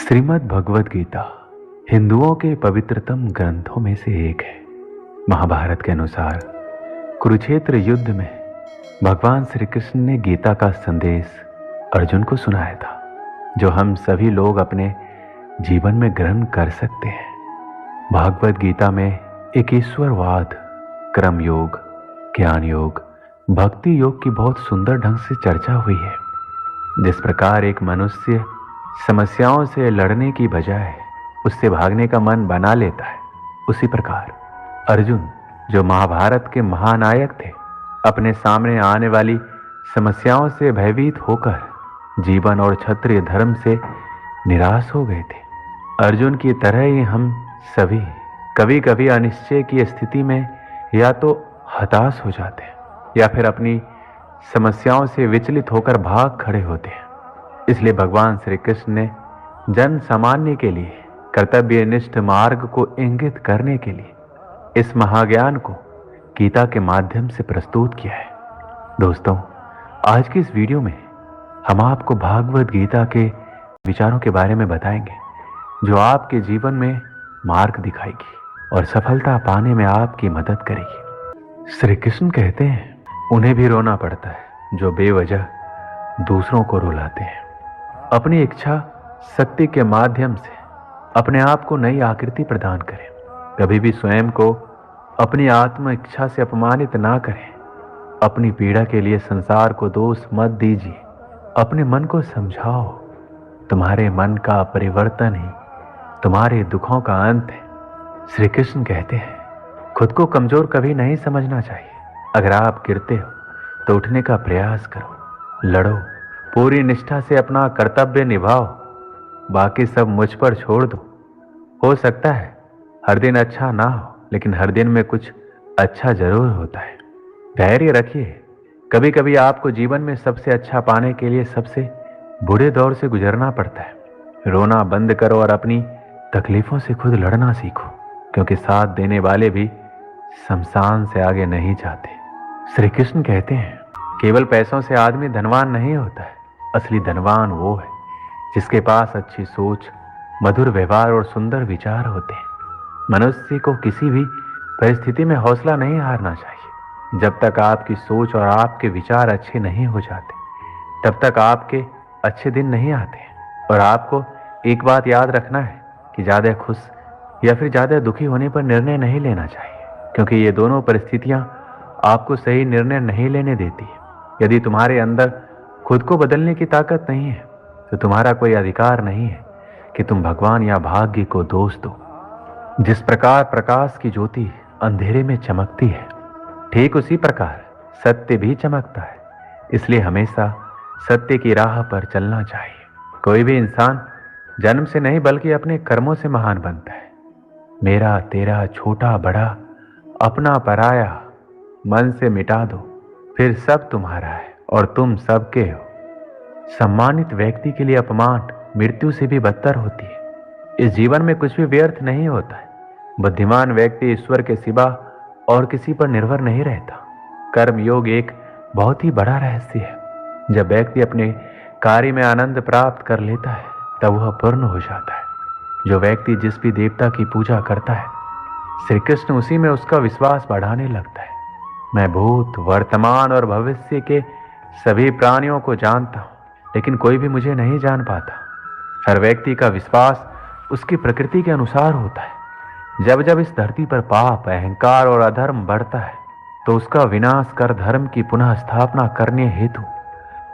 श्रीमद् भगवद गीता हिंदुओं के पवित्रतम ग्रंथों में से एक है। महाभारत के अनुसार कुरुक्षेत्र युद्ध में भगवान श्री कृष्ण ने गीता का संदेश अर्जुन को सुनाया था, जो हम सभी लोग अपने जीवन में ग्रहण कर सकते हैं। भगवद गीता में एक ईश्वरवाद, कर्म योग, ज्ञान योग, भक्ति योग की बहुत सुंदर ढंग से चर्चा हुई है। जिस प्रकार एक मनुष्य समस्याओं से लड़ने की बजाय उससे भागने का मन बना लेता है, उसी प्रकार अर्जुन, जो महाभारत के महानायक थे, अपने सामने आने वाली समस्याओं से भयभीत होकर जीवन और क्षत्रिय धर्म से निराश हो गए थे। अर्जुन की तरह ही हम सभी कभी कभी अनिश्चय की स्थिति में या तो हताश हो जाते हैं या फिर अपनी समस्याओं से विचलित होकर भाग खड़े होते हैं। इसलिए भगवान श्री कृष्ण ने जन सामान्य के लिए कर्तव्यनिष्ठ मार्ग को इंगित करने के लिए इस महाज्ञान को गीता के माध्यम से प्रस्तुत किया है। दोस्तों, आज की इस वीडियो में हम आपको भागवत गीता के विचारों के बारे में बताएंगे, जो आपके जीवन में मार्ग दिखाएगी और सफलता पाने में आपकी मदद करेगी। श्री कृष्ण कहते हैं, उन्हें भी रोना पड़ता है जो बेवजह दूसरों को रुलाते हैं। अपनी इच्छा शक्ति के माध्यम से अपने आप को नई आकृति प्रदान करें। कभी भी स्वयं को अपनी आत्म इच्छा से अपमानित ना करें। अपनी पीड़ा के लिए संसार को दोष मत दीजिए। अपने मन को समझाओ, तुम्हारे मन का परिवर्तन ही तुम्हारे दुखों का अंत है। श्री कृष्ण कहते हैं, खुद को कमजोर कभी नहीं समझना चाहिए। अगर आप गिरते हो तो उठने का प्रयास करो, लड़ो, पूरी निष्ठा से अपना कर्तव्य निभाओ, बाकी सब मुझ पर छोड़ दो। हो सकता है हर दिन अच्छा ना हो, लेकिन हर दिन में कुछ अच्छा जरूर होता है। धैर्य रखिए। कभी कभी आपको जीवन में सबसे अच्छा पाने के लिए सबसे बुरे दौर से गुजरना पड़ता है। रोना बंद करो और अपनी तकलीफों से खुद लड़ना सीखो, क्योंकि साथ देने वाले भी शमशान से आगे नहीं जाते। श्री कृष्ण कहते हैं, केवल पैसों से आदमी धनवान नहीं होता है। असली धनवान वो है जिसके पास अच्छी सोच, मधुर व्यवहार और सुंदर विचार होते हैं। मनुष्य को किसी भी परिस्थिति में हौसला नहीं हारना चाहिए। जब तक आपकी सोच और आपके विचार अच्छे नहीं हो जाते, तब तक आपके अच्छे दिन नहीं आते। और आपको एक बात याद रखना है कि ज़्यादा खुश या फिर ज़्यादा दुखी होने पर निर्णय नहीं लेना चाहिए, क्योंकि ये दोनों परिस्थितियाँ आपको सही निर्णय नहीं लेने देती है। यदि तुम्हारे अंदर खुद को बदलने की ताकत नहीं है, तो तुम्हारा कोई अधिकार नहीं है कि तुम भगवान या भाग्य को दोष दो। जिस प्रकार प्रकाश की ज्योति अंधेरे में चमकती है, ठीक उसी प्रकार सत्य भी चमकता है। इसलिए हमेशा सत्य की राह पर चलना चाहिए। कोई भी इंसान जन्म से नहीं बल्कि अपने कर्मों से महान बनता है। मेरा तेरा छोटा बड़ा अपना पराया मन से मिटा दो, फिर सब तुम्हारा है और तुम सबके हो। सम्मानित व्यक्ति के लिए अपमान मृत्यु से भी बदतर होती है। इस जीवन में कुछ भी व्यर्थ नहीं होता है। बुद्धिमान व्यक्ति ईश्वर के सिवा और किसी पर निर्भर नहीं रहता। कर्म योग एक बहुत ही बड़ा रहस्य है। जब व्यक्ति अपने कार्य में आनंद प्राप्त कर लेता है, तब वह पूर्ण हो जाता है। जो व्यक्ति जिस भी देवता की पूजा करता है, श्री कृष्ण उसी में उसका विश्वास बढ़ाने लगता है। मैं भूत, वर्तमान और भविष्य के सभी प्राणियों को जानता हूँ, लेकिन कोई भी मुझे नहीं जान पाता। हर व्यक्ति का विश्वास उसकी प्रकृति के अनुसार होता है। जब जब इस धरती पर पाप, अहंकार और अधर्म बढ़ता है, तो उसका विनाश कर धर्म की पुनः स्थापना करने हेतु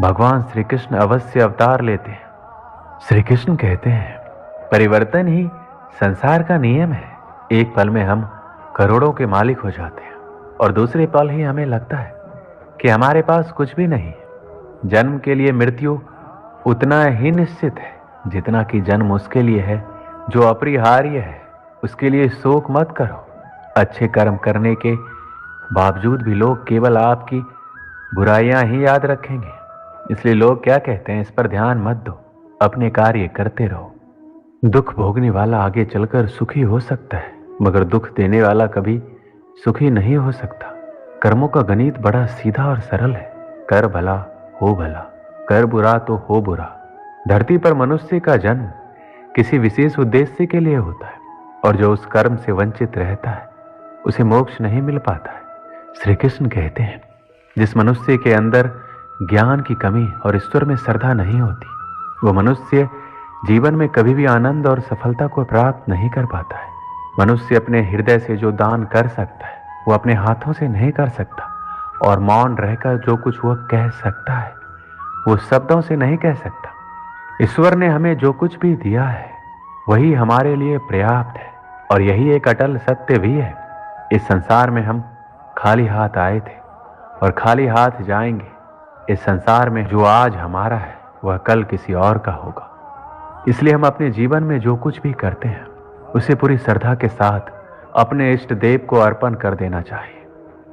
भगवान श्री कृष्ण अवश्य अवतार लेते हैं। श्री कृष्ण कहते हैं, परिवर्तन ही संसार का नियम है। एक पल में हम करोड़ों के मालिक हो जाते हैं और दूसरे पल ही हमें लगता है कि हमारे पास कुछ भी नहीं। जन्म के लिए मृत्यु उतना ही निश्चित है जितना कि जन्म उसके लिए है जो अपरिहार्य है। उसके लिए शोक मत करो। अच्छे कर्म करने के बावजूद भी लोग केवल आपकी बुराइयां ही याद रखेंगे। इसलिए लोग क्या कहते हैं, इस पर ध्यान मत दो। अपने कार्य करते रहो। दुख भोगने वाला आगे चलकर सुखी हो सकता है, मगर दुख देने वाला कभी सुखी नहीं हो सकता। कर्मों का गणित बड़ा सीधा और सरल है। कर भला हो भला, कर बुरा तो हो बुरा। धरती पर मनुष्य का जन्म किसी विशेष उद्देश्य के लिए होता है, और जो उस कर्म से वंचित रहता है उसे मोक्ष नहीं मिल पाता है। श्री कृष्ण कहते हैं, जिस मनुष्य के अंदर ज्ञान की कमी और ईश्वर में श्रद्धा नहीं होती, वो मनुष्य जीवन में कभी भी आनंद और सफलता को प्राप्त नहीं कर पाता है। मनुष्य अपने हृदय से जो दान कर सकता है वो अपने हाथों से नहीं कर सकता, और मौन रहकर जो कुछ वह कह सकता है वो शब्दों से नहीं कह सकता। ईश्वर ने हमें जो कुछ भी दिया है वही हमारे लिए पर्याप्त है, और यही एक अटल सत्य भी है। इस संसार में हम खाली हाथ आए थे और खाली हाथ जाएंगे। इस संसार में जो आज हमारा है वह कल किसी और का होगा। इसलिए हम अपने जीवन में जो कुछ भी करते हैं उसे पूरी श्रद्धा के साथ अपने इष्ट देव को अर्पण कर देना चाहिए।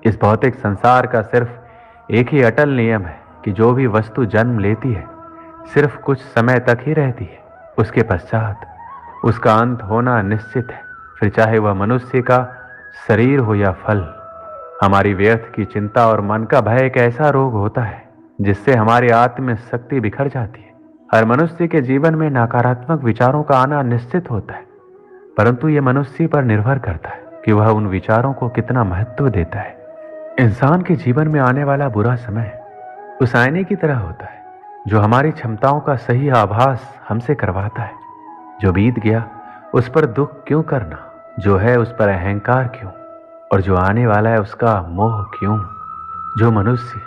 इस भौतिक संसार का सिर्फ एक ही अटल नियम है कि जो भी वस्तु जन्म लेती है सिर्फ कुछ समय तक ही रहती है, उसके पश्चात उसका अंत होना निश्चित है। फिर चाहे वह मनुष्य का शरीर हो या फल। हमारी व्यर्थ की चिंता और मन का भय एक ऐसा रोग होता है जिससे हमारी आत्म शक्ति बिखर जाती है। हर मनुष्य के जीवन में नकारात्मक विचारों का आना निश्चित होता है, परंतु यह मनुष्य पर निर्भर करता है कि वह उन विचारों को कितना महत्व देता है। इंसान के जीवन में आने वाला बुरा समय उस आईने की तरह होता है जो हमारी क्षमताओं का सही आभास हमसे करवाता है। जो बीत गया उस पर दुख क्यों करना, जो है उस पर अहंकार क्यों, और जो आने वाला है उसका मोह क्यों। जो मनुष्य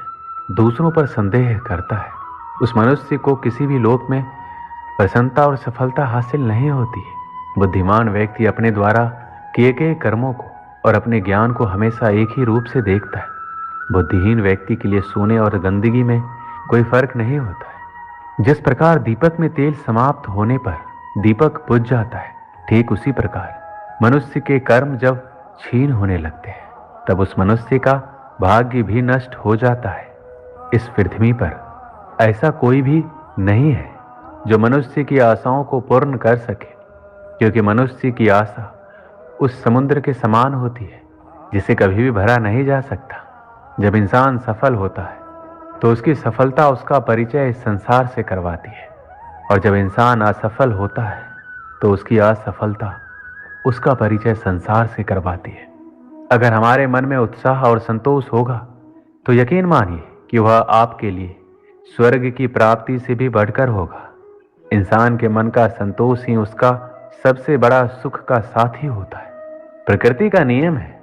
दूसरों पर संदेह करता है उस मनुष्य को किसी भी लोक में प्रसन्नता और सफलता हासिल नहीं होती है। बुद्धिमान व्यक्ति अपने द्वारा किए गए कर्मों को और अपने ज्ञान को हमेशा एक ही रूप से देखता है। बुद्धिहीन व्यक्ति के लिए सोने और गंदगी में कोई फर्क नहीं होता है। जिस प्रकार दीपक में तेल समाप्त होने पर दीपक बुझ जाता है, ठीक उसी प्रकार मनुष्य के कर्म जब क्षीण होने लगते हैं तब उस मनुष्य का भाग्य भी नष्ट हो जाता है। इस पृथ्वी पर ऐसा कोई भी नहीं है जो मनुष्य की आशाओं को पूर्ण कर सके, क्योंकि मनुष्य की आशा उस समुद्र के समान होती है जिसे कभी भी भरा नहीं जा सकता। जब इंसान सफल होता है तो उसकी सफलता उसका परिचय इस संसार से करवाती है, और जब इंसान असफल होता है तो उसकी असफलता उसका परिचय संसार से करवाती है। अगर हमारे मन में उत्साह और संतोष होगा तो यकीन मानिए कि वह आपके लिए स्वर्ग की प्राप्ति से भी बढ़कर होगा। इंसान के मन का संतोष ही उसका सबसे बड़ा सुख का साथी होता है। प्रकृति का नियम है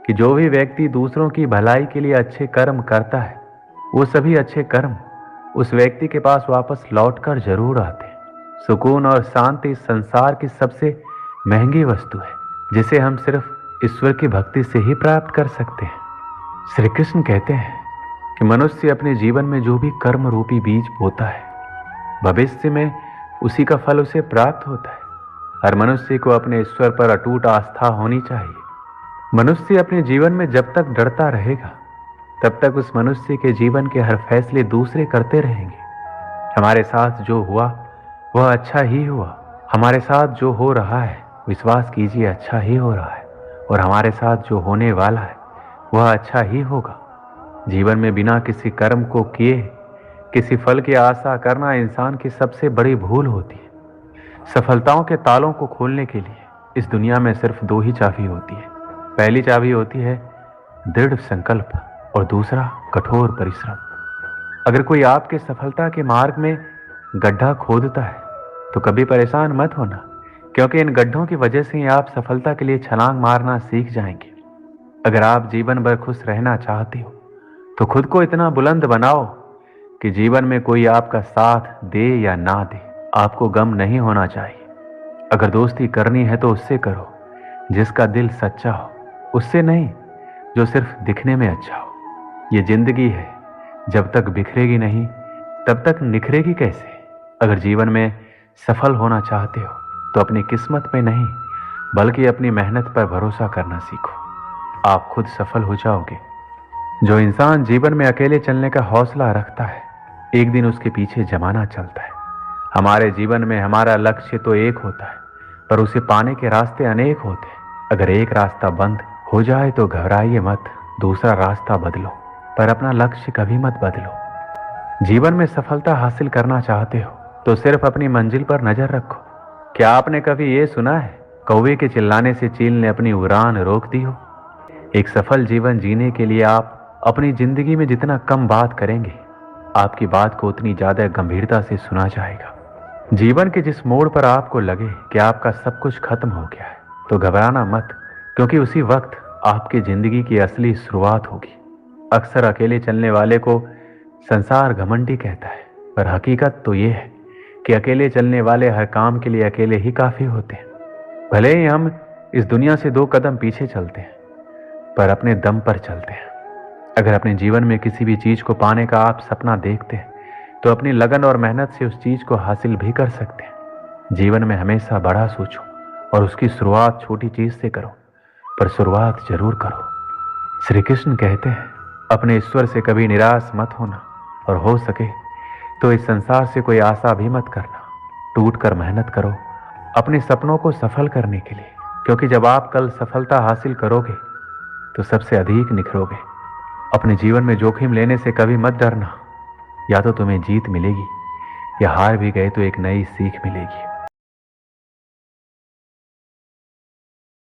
कि जो भी व्यक्ति दूसरों की भलाई के लिए अच्छे कर्म करता है वो सभी अच्छे कर्म उस व्यक्ति के पास वापस लौटकर जरूर आते हैं। सुकून और शांति इस संसार की सबसे महंगी वस्तु है जिसे हम सिर्फ ईश्वर की भक्ति से ही प्राप्त कर सकते हैं। श्री कृष्ण कहते हैं कि मनुष्य अपने जीवन में जो भी कर्म रूपी बीज बोता है भविष्य में उसी का फल उसे प्राप्त होता है। हर मनुष्य को अपने ईश्वर पर अटूट आस्था होनी चाहिए। मनुष्य अपने जीवन में जब तक डरता रहेगा तब तक उस मनुष्य के जीवन के हर फैसले दूसरे करते रहेंगे। हमारे साथ जो हुआ वह अच्छा ही हुआ, हमारे साथ जो हो रहा है विश्वास कीजिए अच्छा ही हो रहा है, और हमारे साथ जो होने वाला है वह अच्छा ही होगा। जीवन में बिना किसी कर्म को किए किसी फल की आशा करना इंसान की सबसे बड़ी भूल होती है। सफलताओं के तालों को खोलने के लिए इस दुनिया में सिर्फ दो ही चाबी होती है। पहली चाबी होती है दृढ़ संकल्प और दूसरा कठोर परिश्रम। अगर कोई आपके सफलता के मार्ग में गड्ढा खोदता है तो कभी परेशान मत होना, क्योंकि इन गड्ढों की वजह से ही आप सफलता के लिए छलांग मारना सीख जाएंगे। अगर आप जीवन भर खुश रहना चाहते हो तो खुद को इतना बुलंद बनाओ कि जीवन में कोई आपका साथ दे या ना दे आपको गम नहीं होना चाहिए। अगर दोस्ती करनी है तो उससे करो जिसका दिल सच्चा हो, उससे नहीं जो सिर्फ दिखने में अच्छा हो। ये जिंदगी है, जब तक बिखरेगी नहीं तब तक निखरेगी कैसे। अगर जीवन में सफल होना चाहते हो तो अपनी किस्मत में नहीं बल्कि अपनी मेहनत पर भरोसा करना सीखो, आप खुद सफल हो जाओगे। जो इंसान जीवन में अकेले चलने का हौसला रखता है एक दिन उसके पीछे जमाना चलता है। हमारे जीवन में हमारा लक्ष्य तो एक होता है पर उसे पाने के रास्ते अनेक होते हैं। अगर एक रास्ता बंद हो जाए तो घबराइए मत, दूसरा रास्ता बदलो, पर अपना लक्ष्य कभी मत बदलो। जीवन में सफलता हासिल करना चाहते हो तो सिर्फ अपनी मंजिल पर नजर रखो, क्या आपने कभी ये सुना है कौवे के चिल्लाने से चील ने अपनी उड़ान रोक दी हो? एक सफल जीवन जीने के लिए आप अपनी जिंदगी में जितना कम बात करेंगे, आपकी बात को उतनी ज्यादा गंभीरता से सुना जाएगा। जीवन के जिस मोड़ पर आपको लगे कि आपका सब कुछ खत्म हो गया है, तो घबराना मत, क्योंकि उसी वक्त आपकी जिंदगी की असली शुरुआत होगी। अक्सर अकेले चलने वाले को संसार घमंडी कहता है, पर हकीकत तो ये है कि अकेले चलने वाले हर काम के लिए अकेले ही काफी होते हैं। भले ही हम इस दुनिया से 2 कदम पीछे चलते हैं, पर अपने दम पर चलते हैं। अगर अपने जीवन में किसी भी चीज को पाने का आप सपना देखते हैं, तो अपनी लगन और मेहनत से उस चीज को हासिल भी कर सकते हैं। जीवन में हमेशा बड़ा सोचो और उसकी शुरुआत छोटी चीज से करो, पर शुरुआत जरूर करो। श्री कृष्ण कहते हैं, अपने ईश्वर से कभी निराश मत होना, और हो सके तो इस संसार से कोई आशा भी मत करना। टूट कर मेहनत करो अपने सपनों को सफल करने के लिए, क्योंकि जब आप कल सफलता हासिल करोगे तो सबसे अधिक निखरोगे। अपने जीवन में जोखिम लेने से कभी मत डरना, या तो तुम्हें जीत मिलेगी, या हार भी गए तो एक नई सीख मिलेगी।